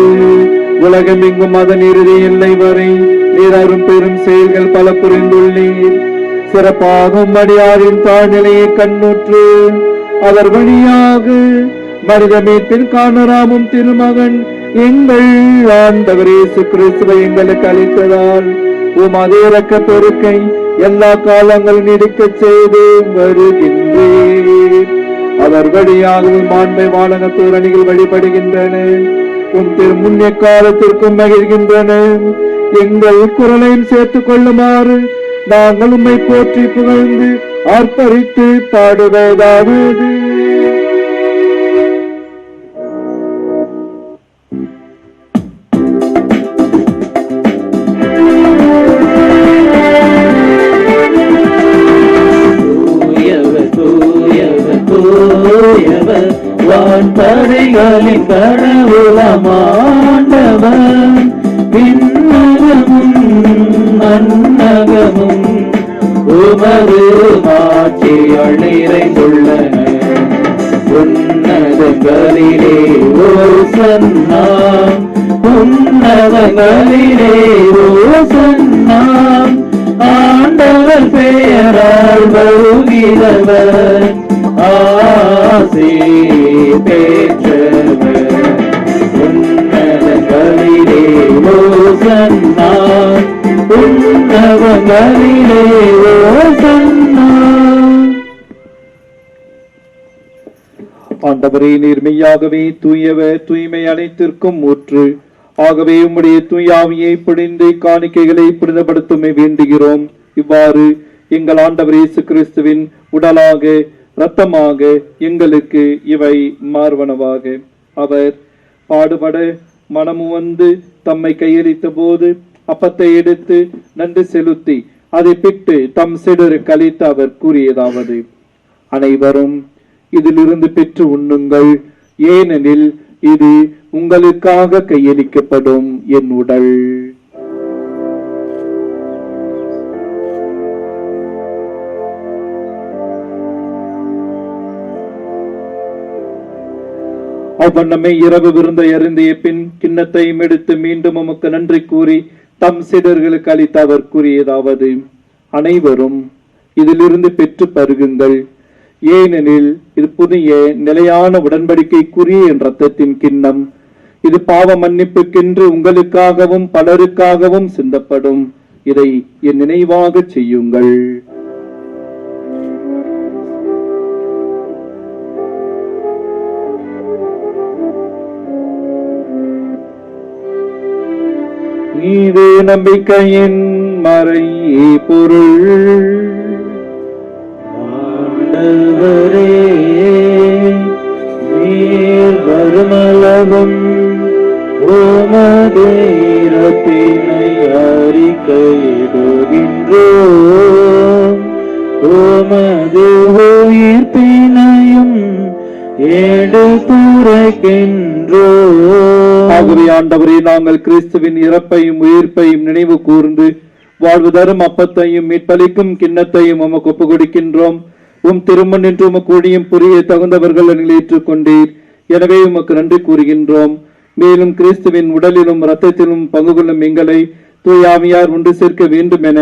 உலகமெங்கும் அதன் இறுதி எல்லை வரை நீரும் பெரும் செயல்கள் பல புரிந்துள்ளீர். சிறப்பாக அடியாரின் தாழ்நிலையை கண்ணுற்று அவர் வழியாக மனித மீட்பின் காணராமும் திருமகன் எங்கள் ஆண்டவர் இயேசு கிறிஸ்துவை எங்களுக்கு அளித்ததால் உமது இரக்க பெருக்கை எல்லா காலங்களும் நீடிக்க செய்து வருகின்றேன். அவர் வழியாகவும் ஆண்மை வாழக தோரணிகள் வழிபடுகின்றன. உன் திரு முன்னிய காலத்திற்கும் மகிழ்கின்றன. எங்கள் குரலையும் சேர்த்துக் கொள்ளுமாறு நாங்கள் உம்மை போற்றி புகழ்ந்து ஆர்ப்பரித்து பாடுவதாவது. வான்படைகளின் கடவுளமாண்டவன் விண்ணகமும் மன்னகமும் உமது மாட்சியால் நிறைந்துள்ளன. உன்னதங்களிலே ஓசன்னா, உன்னதங்களிலே ஓசன்னா. ஆண்டவர் பெயரால் வருகிறவர் ஆசி பெற்றவர். உன்னதங்களிலே ஓசன்னா, உன்னதங்களிலே ஓசன்னா. ஆண்டவரே, நீர் மெய்யாகவே தூயவர், தூய்மை அனைத்திற்கும் ஊற்று. ஆகவே உம்முடைய தூயாவியை பொழிந்து காணிக்கைகளை புனிதப்படுத்துமை வேண்டுகிறோம். இவ்வாறு எங்கள் ஆண்டவர் இயேசு கிறிஸ்துவின் உடலாக இரத்தமாக எங்களுக்கு இவை மார்வனவாக. அவர் பாடுபட மனமு வந்து தம்மை கையளித்த போது அப்பத்தை எடுத்து நன்றி செலுத்தி அதை பிட்டு தம் சிடரு கழித்து அவர் கூறியதாவது: அனைவரும் இதிலிருந்து பெற்று உண்ணுங்கள், ஏனெனில் இது உங்களுக்காக கையளிக்கப்படும் என் உடல். அவ்வண்ணமே இரவு விருந்தை அருந்திய பின் கிண்ணத்தையும் எடுத்து மீண்டும் உமக்கு நன்றி கூறி தம் சீடர்களுக்கு அளித்து அவர் கூறியதாவது: அனைவரும் இதிலிருந்து பெற்று பருகுங்கள், ஏனெனில் இது புதிய நிலையான உடன்படிக்கைக்குரிய என் இரத்தத்தின் கிண்ணம். இது பாவ மன்னிப்புக்கென்று உங்களுக்காகவும் பலருக்காகவும் சிந்தப்படும். இதை என் நினைவாக செய்யுங்கள். இது நம்பிக்கையின் மறை பொருள். ஆண்டவரே, நீர் வருமளவும் உமது இறப்பினை அறிக்கையிடுகின்றோம், உமது உயிர்ப்பினையும் எடுத்துரைக்கின்றோம். ஆகவே ஆண்டவரே, நாங்கள் கிறிஸ்துவின் இறப்பையும் உயிர்ப்பையும் நினைவு கூர்ந்து வாழ்வு தரும் அப்பத்தையும் மீட்பளிக்கும் கிண்ணத்தையும் உமக்கு ஒப்புக் கொடுக்கின்றோம். திருமண் என்று உமக்கு ஊழியம் புரிய தகுந்தவர்கள் ஏற்றுக்கொண்டீர். எனவே உமக்கு நன்றி கூறுகின்றோம். மேலும் கிறிஸ்துவின் உடலிலும் இரத்தத்திலும் பங்கு கொள்ளும் எங்களை தூயாவியார் ஒன்று சேர்க்க வேண்டும் என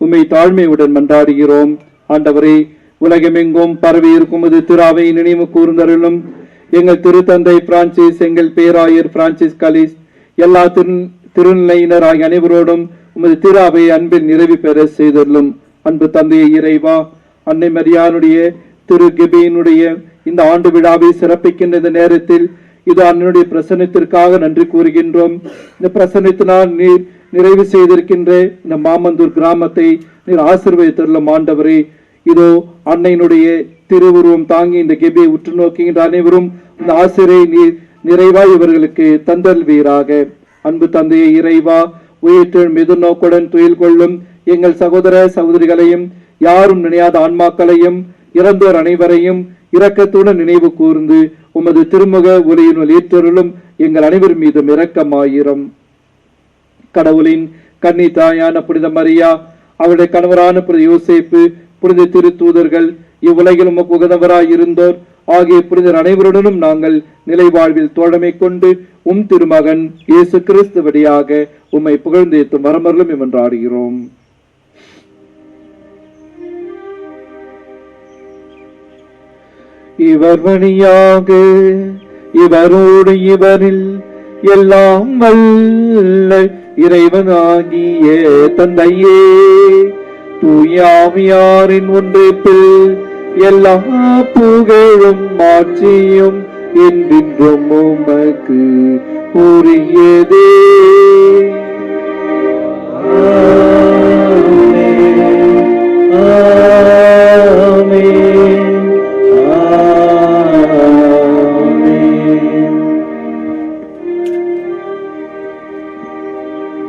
உம்மை தாழ்மையுடன் மன்றாடுகிறோம். ஆண்டவரே, உலகமெங்கும் பரவி இருக்கும் திராவை நினைவு கூர்ந்தருளும். எங்கள் திருத்தந்தை பிரான்சிஸ், எங்கள் பேராயர் பிரான்சிஸ் கலிஸ், எல்லா திருநிலையினர் ஆகிய அனைவரோடும் உமது திராவை அன்பில் நிறைவு பெற செய்தருளும். அன்பு தந்தையை இறைவா, அன்னை மரியானுடைய திரு கெபியினுடைய இந்த ஆண்டு விழாவை சிறப்பிக்கின்ற இந்த நேரத்தில் இது அன்னையுடைய பிரசன்னத்திற்காக நன்றி கூறுகின்றோம். இந்த பிரசன்னத்தினால் நீர் நிறைவு செய்திருக்கின்ற இந்த மாமந்தூர் கிராமத்தை நீர் ஆசீர்வதித்தருளும். ஆண்டவரே, இதோ அன்னையினுடைய திருவுருவம் தாங்கி இந்த கெபியை உற்று நோக்குகின்ற அனைவரும் இந்த ஆசிரியை நீர் நிறைவாய் இவர்களுக்கு தந்தல்வீராக. அன்பு தந்தையை இறைவா, உயிர்த்தெழும் எதிர்நோக்குடன் துயில் கொள்ளும் எங்கள் சகோதர சகோதரிகளையும் யாரும் நினையாத ஆன்மாக்களையும் இறந்தோர் அனைவரையும் இரக்கத்துடன் நினைவு கூர்ந்து உமது திருமுக ஒளியினுள் ஏற்றருளும் எங்கள் அனைவர் மீதும் இரக்கமாயிரம். கடவுளின் கன்னி தாயான புனித மரியா, அவருடைய கணவரான புனித யோசேப்பு, புனித திருத்தூதர்கள், இவ்வுலகில் உமக்கு உகந்தவராய் இருந்தோர் ஆகிய புனிதர் அனைவருடனும் நாங்கள் நிலை வாழ்வில் தோழமை கொண்டு திருமகன் இயேசு கிறிஸ்து வழியாக உம்மை புகழ்ந்தேத்தும் வரமருளும் என்றாடுகிறோம். இவர் வழியாக இவரோடு இவரில் எல்லாம் வல்ல இறைவனாகிய தந்தையே, தூயாவியாரின் ஒன்றிப்பில் எல்லா புகழும் மாட்சியும் என்றென்றும் உமக்கு உரியதே.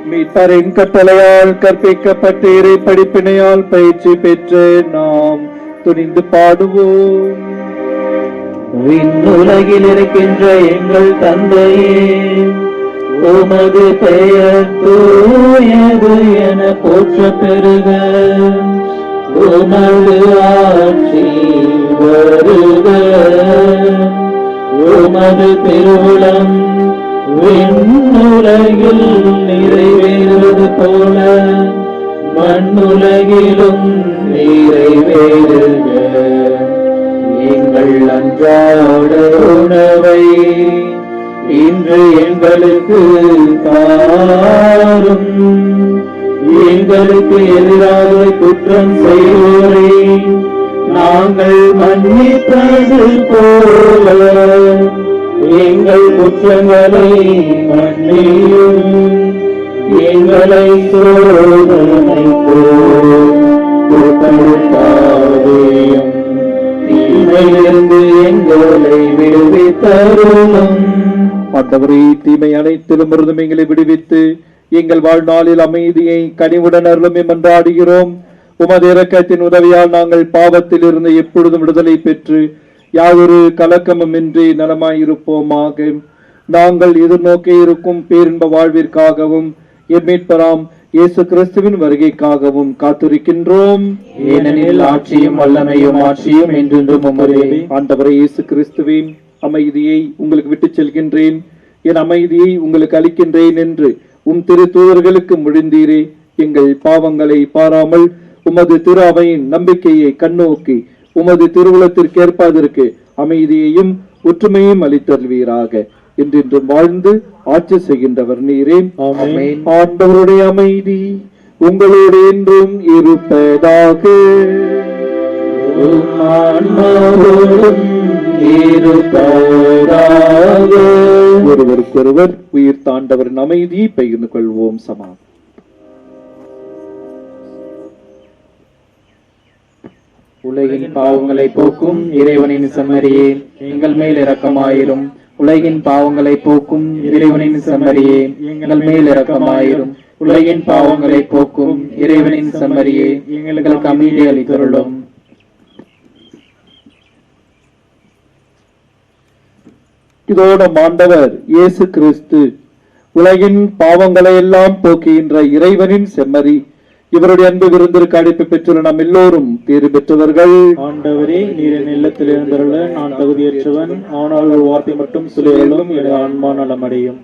மீட்பரின் கட்டளையால் கற்பிக்கப்பட்டு இறை படிப்பினையால் பயிற்சி பெற்று நாம் துணிந்து பாடுவோம். விண்ணுலகில் இருக்கின்ற எங்கள் தந்தையே, உமது பெயர் தூயது என போற்ற பெறுக. உமது ஆட்சி வருக. உமது திருவுளம் விண்ணுலகில் நிறைவேறுவது போல மண்ணுலகிலும் நிறைவேறுக. எங்கள் அன்றாட உணவை இன்று எங்களுக்கு தாரும். எங்களுக்கு எதிராக குற்றம் செய்வோரை நாங்கள் மன்னிப்பது போல எங்கள் குற்றங்களை மன்னியும். எங்களை சோதனைக்கு உட்படுத்தாதேயும், தீமையிலிருந்து தீமையிலிருந்து எங்களை விடுவித்தருளும். ஆண்டவரே, தீமை அனைத்திலும் இருந்தும் எங்களை விடுவித்து எங்கள் வாழ்நாளில் அமைதியை கனிவுடன் அருளும் மன்றாடுகிறோம். உமது இரக்கத்தின் உதவியால் நாங்கள் பாவத்தில் இருந்து எப்பொழுதும் விடுதலை பெற்று யாதொரு கலக்கமுமின்றி நலமாயிருப்போமாக. நாங்கள் எதிர்நோக்கி இருக்கும் பேரின்ப வாழ்விற்காகவும் எம்மீட்பராம் இயேசு கிறிஸ்துவின் வருகைக்காகவும் காத்திருக்கின்றோம். ஏனெனில் ஆட்சியும் வல்லமையும் ஆட்சியும் என்றென்றும் உமதே. ஆண்டவரே இயேசு கிறிஸ்துவின் அமைதியை உங்களுக்கு விட்டுச் செல்கின்றேன், என் அமைதியை உங்களுக்கு அளிக்கின்றேன் என்று திரு தூதர்களுக்கு மொழிந்தீரே. எங்கள் பாவங்களை பாராமல் உமது திரு அவையின் நம்பிக்கையை கண்ணோக்கி உமது திருவுளத்திற்கு ஏற்பதற்கு அமைதியையும் ஒற்றுமையும் அளித்தருள்வீராக. என்றென்றும் வாழ்ந்து ஆட்சி செய்கின்றவர் நீரே. ஆமென். ஆண்டவருடைய அமைதி உங்களோடு என்றும் இருப்பதாக. உம் ஆன்மாவோடும் இருப்பதாக. ஒருவருக்கொருவர் உயிர் தாண்டவரின் அமைதியை பகிர்ந்து கொள்வோம். சமாதானம். உலகின் பாவங்களை போக்கும் இறைவனின் செம்மறியே, எங்கள் மேல் இரக்கமாயிரும். உலகின் பாவங்களை போக்கும் இறைவனின் செம்மறியே, எங்கள் மேல் இரக்கமாயிரும். உலகின் பாவங்களை போக்கும் இறைவனின் செம்மறியே, எங்களுக்கு அமைதி அளித்தருளும். இதோ நம் ஆண்டவர் இயேசு கிறிஸ்து உலகின் பாவங்களை எல்லாம் போக்குகின்ற இறைவனின் செம்மறி. இவருடைய அன்பு விருந்திற்கு அழைப்பு பெற்றுள்ள நாம் எல்லோரும் பேறு பெற்றவர்கள். ஆண்டவரே, நீர் என் இல்லத்தில் இருந்தருள நான் தகுதியற்றவன். ஆனால் ஒரு வார்த்தை மட்டும் சொல்லியருளும், என் ஆன்மா நலமடையும்.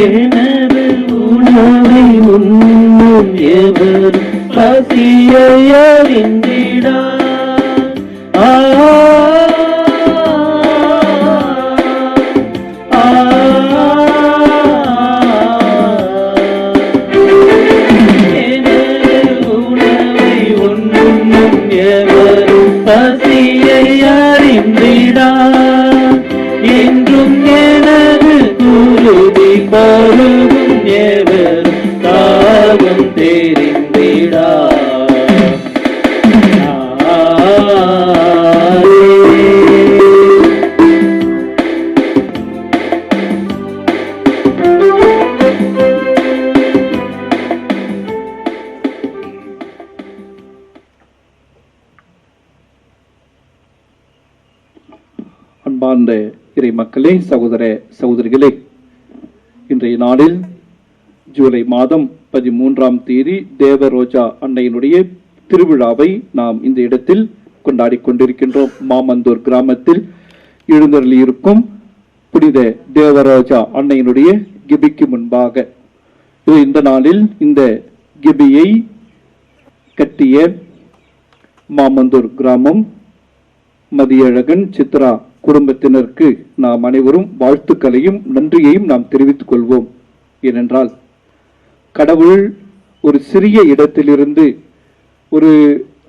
எனது உணவை உண்ணும் எவர் பசியறிந்திடா. எனது உணவை உண்ணும் எவர் பசியறிந்திடா. என்றும் எனது குருதி பருகும் எவர் தாகம் தெரிந்திடா. அன்பார்ந்த இறை மக்களே, சகோதர சகோதரிகளே, இன்றைய நாளில் ஜூலை மாதம் 13ஆம் தேதி தேவரோஜா அன்னையினுடைய திருவிழாவை நாம் இந்த இடத்தில் கொண்டாடி கொண்டிருக்கின்றோம். மாமந்தூர் கிராமத்தில் எழுந்தருளி இருக்கும் புனித தேவரோஜா அன்னையினுடைய கிபிக்கு முன்பாக இந்த நாளில் இந்த கிபியை கட்டிய மாமந்தூர் கிராமம் மதியழகன், சித்ரா குடும்பத்தினருக்கு நாம் அனைவரும் வாழ்த்துக்களையும் நன்றியையும் நாம் தெரிவித்துக் கொள்வோம். ஏனென்றால் கடவுள் ஒரு சிறிய இடத்திலிருந்து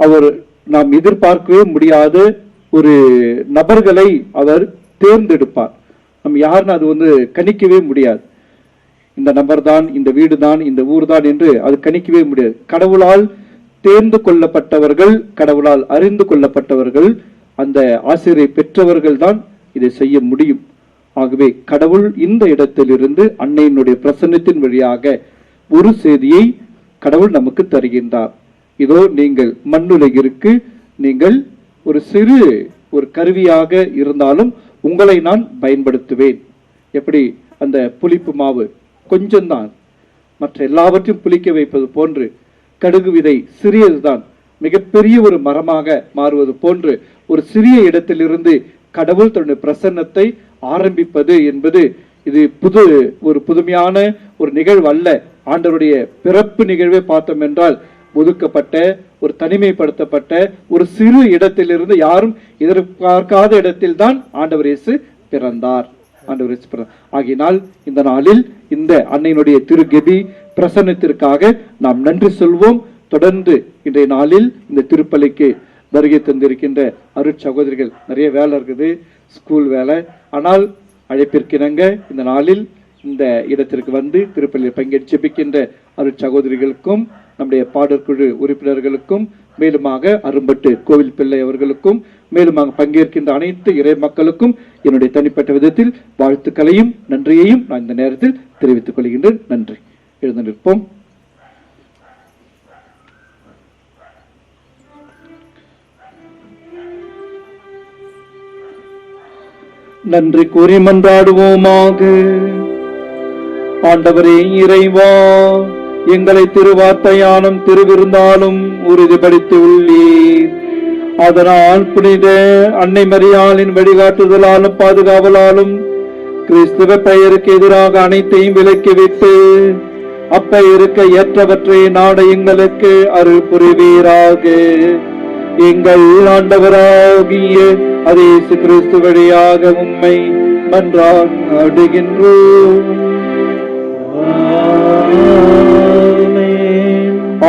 அவர் நாம் எதிர்பார்க்கவே முடியாத ஒரு நபர்களை அவர் தேர்ந்தெடுப்பார். நம்ம யாருன்னு அது கணிக்கவே முடியாது. இந்த நபர் தான், இந்த வீடு தான், இந்த ஊர் தான் என்று அது கணிக்கவே முடியாது. கடவுளால் தேர்ந்து கொள்ளப்பட்டவர்கள், கடவுளால் அறிந்து கொள்ளப்பட்டவர்கள், அந்த ஆசிரியை பெற்றவர்கள் தான் இதை செய்ய முடியும். ஆகவே கடவுள் இந்த இடத்திலிருந்து அன்னையினுடைய பிரசன்னத்தின் வழியாக ஒரு செய்தியை கடவுள் நமக்கு தருகின்றார். இதோ நீங்கள் மண்ணுலகிற்கு நீங்கள் ஒரு சிறு கருவியாக இருந்தாலும் உங்களை நான் பயன்படுத்துவேன். எப்படி அந்த புளிப்பு மாவு கொஞ்சம்தான், மற்ற எல்லாவற்றையும் புளிக்க வைப்பது போன்று கடுகு விதை சிறியதுதான் மிகப்பெரிய ஒரு மரமாக மாறுவது போன்று ஒரு சிறிய இடத்திலிருந்து கடவுள் தன்னுடைய பிரசன்னத்தை ஆரம்பிப்பது என்பது இது புதுமையான ஒரு நிகழ்வு அல்ல. ஆண்டவருடைய பிறப்பு நிகழ்வை பார்த்தோம் என்றால் ஒதுக்கப்பட்ட ஒரு தனிமைப்படுத்தப்பட்ட ஒரு சிறு இடத்திலிருந்து யாரும் எதிர்பார்க்காத இடத்தில் தான் ஆண்டவர் இயேசு பிறந்தார். ஆகினால் இந்த நாளில் இந்த அன்னையினுடைய திருக்கெதி பிரசன்னத்திற்காக நாம் நன்றி சொல்வோம். தொடர்ந்து இன்றைய நாளில் இந்த திருப்பலிக்கு வருகை தந்திருக்கின்ற அருட்சகோதரிகள், நிறைய வேலை இருக்குது, ஸ்கூல் வேலை, ஆனால் அழைப்பிற்கிணங்க இந்த நாளில் இந்த இடத்திற்கு வந்து திருப்பலியில் பங்கேற்று ஜெபிக்கின்ற அருட்சகோதரிகளுக்கும் நம்முடைய பாடற்குழு உறுப்பினர்களுக்கும் மேலுமாக அரும்பட்டு கோவில் பிள்ளை அவர்களுக்கும் மேலுமாக பங்கேற்கின்ற அனைத்து இறை மக்களுக்கும் என்னுடைய தனிப்பட்ட விதத்தில் வாழ்த்துக்களையும் நன்றியையும் நான் இந்த நேரத்தில் தெரிவித்துக் கொள்கின்றேன். நன்றி. எழுந்து நிற்போம். நன்றி கூறி மன்றாடுவோமாக. ஆண்டவரே இறைவா, எங்களை திருவார்த்தையாலும் திருவிருந்தாலும் உறுதிப்படுத்தி உள்ளீர். அதனால் புனித அன்னை மரியாளின் வழிகாட்டுதலாலும் பாதுகாவலாலும் கிறிஸ்துவ பெயருக்கு எதிராக அனைத்தையும் விலக்கிவிட்டு அப்பெயருக்கு ஏற்றவற்றை நாட எங்களுக்கு அருள் புரிவீராக. எங்கள் ஆண்டவராகிய இயேசு கிறிஸ்து வழியாக உம்மை மன்றாடுகின்றோம்.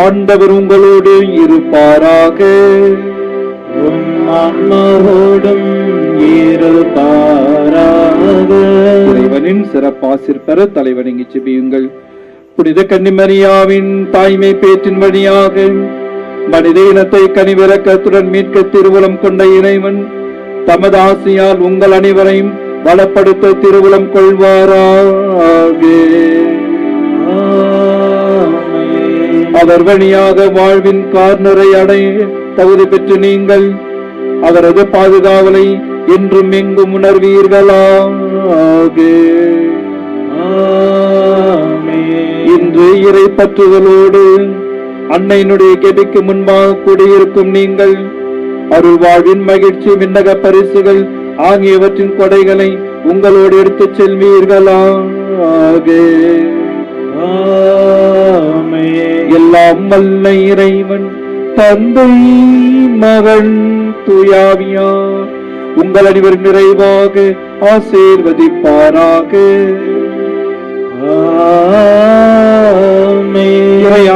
ஆண்டவர் உங்களோடு இருப்பாராக. ஆன்மாவோடும் இருப்பாராக. இறைவனின் சிறப்பாசிர் பெற தலைவணங்கி செபியுங்கள். புனித கன்னிமரியாவின் தாய்மை பேற்றின் வழியாக மனித இனத்தை கனிவிரக்கத்துடன் மீட்க திருவுளம் கொண்ட இறைவன் தமது ஆசையால் உங்கள் அனைவரையும் பலப்படுத்த திருவுளம் கொள்வாராக. அவர் வழியாக வாழ்வின் கார்நரை அடைய தகுதி பெற்று நீங்கள் அவரது பாதுகாவலை என்றும் எங்கும் உணர்வீர்களாக. இன்று இறை பற்றுதலோடு அன்னையினுடைய கெதிக்கு முன்பாக கூடியிருக்கும் நீங்கள் அருள் வாழ்வின் மகிழ்ச்சி, விண்ணக பரிசுகள் ஆகியவற்றின் கொடைகளை உங்களோடு எடுத்துச் செல்வீர்களாக. எல்லாம் வல்ல இறைவன் தந்தை, மகன், தூயாவியார் உங்கள் அனைவர் நிறைவாக ஆசீர்வதிப்பாராக.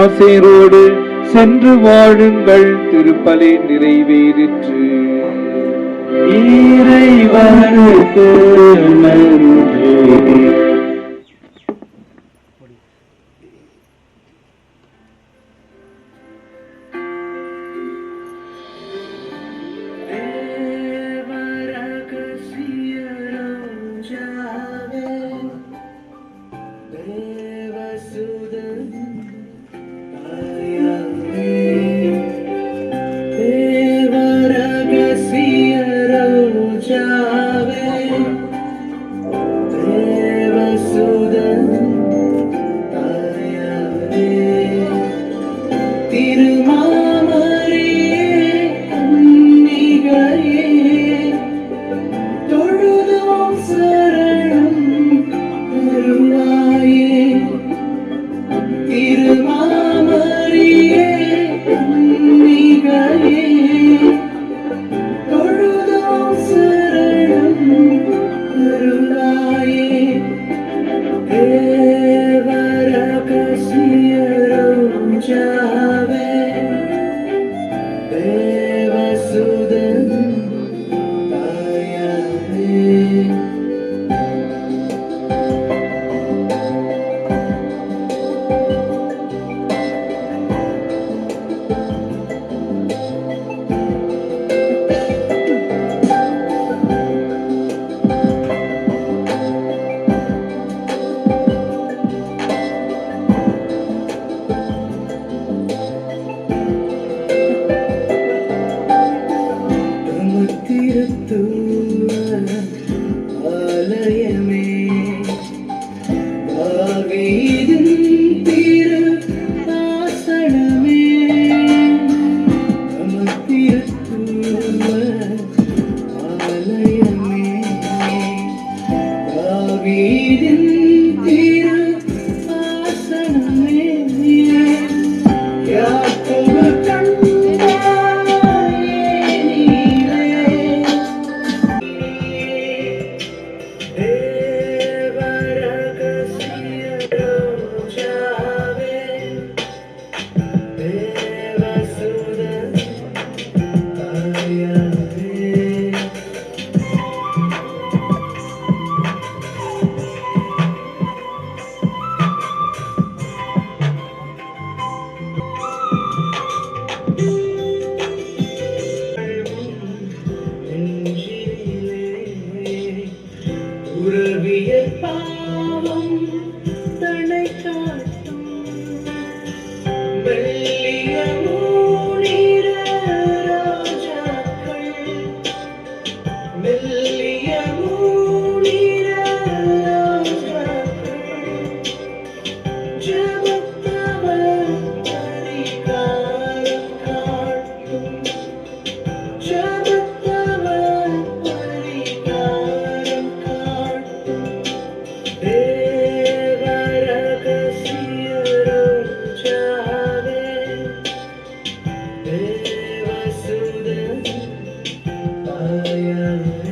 ஆசீரோடு சென்று வாழுங்கள். திருப்பலி நிறைவேறிற்று. இறைவனுக்கு நன்றி. தேவ ஆண்டவரே